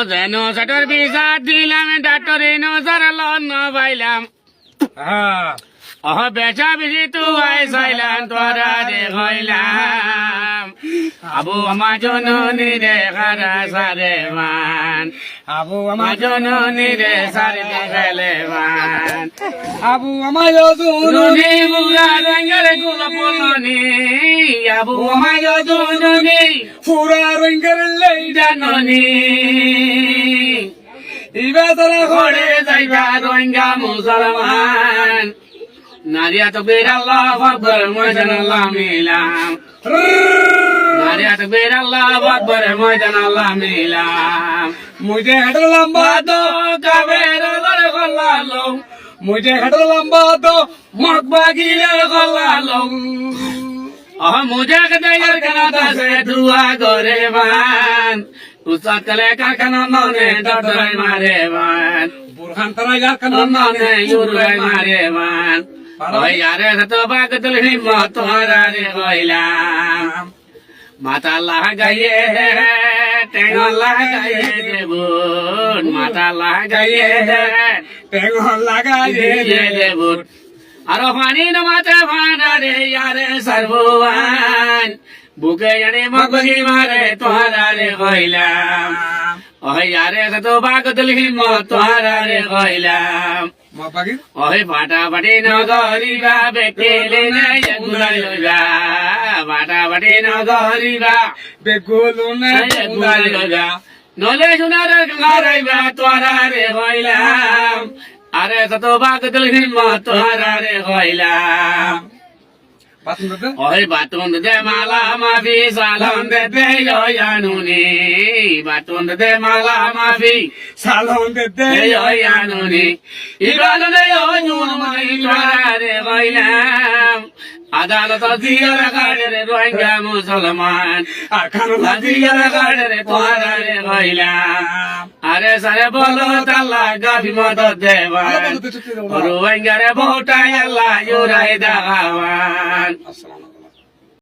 যেন সেটার বিচার দিলাম ডাক্তার সার লন পাইলাম বেচা বেশি তো চাইলাম তোরা রে হইলাম আবু আমার জননী রে খারা সারে মান আবু আমার জননী রে সারে দেখালে মান আবু আমার জননী বুড়া রঙের গুলো বলনি আবু আমার জননী পুরা রঙের লই জাননি ইবাদত ঘরে যাইবা রোহিঙ্গা মুসলমান নারিয়া তো বের আল্লাহ আকবার ময়দান আল্লাহ মিলাম নারিয়া তো বের আল্লাহ আকবার ময়দান আল্লাহ মিলাম মুঝে হেডর লম্বা তো কাবের লড় গল্লালো মুঝে হেডর লম্বা তো মকবা গিলে গল্লালো মুঝে কদাইর কানাদা সে দুয়া করে মান উসাত কলে কারখানা ননে ডটরাই মারে মান বুরহান তারা ইয়ার কান ননে ইউরাই মারে মান ওই আরে তো বাগদল হিম্মত তোরা রে কইলাম মাতা লাগাইয়ে টেঙ্গ লাগাইয়ে দেবুন মাতা লাগাইয়ে টেঙ্গ লাগাই দিয়ে দেবুন আর পানি ন মাথা ভাড়া রে ইয়ারে সর্ববান বুকে জানে মগবি মারে তোরা রে কইলাম ওই আরে তো বাগদল হিম্মত তোরা রে কইলাম মাপাকি ওই ফাটাফাটি নগরিবা বেকেলে নাই গুলাই লইবা ফাটাফাটি নগরিবা বেগুলো না গুলাই লইবা নলে সোনার গারাইবা তোরা রে কইলাম আরে তো বাগদল হিম্মত তোরা রে কইলাম পাতন ওই বাতুন দে মালা মাফি সালাম দে দেয়ানুনি বাতুন দে মালা মাফি সালন দে দেয়ানুনি ইবান দে ওনুন মাই রে কইলাম আদালত জিয়ার গাড়ে রে রোহিঙ্গা মুসলমান আখান জিয়ার গাড়ে রে তোরা রে কইলাম আরে সারে বলো তাল্লা গাফি মত দেবা রোহিঙ্গা রে ভোটাই আল্লাহ ইউরাই দাওয়ান আসসালামু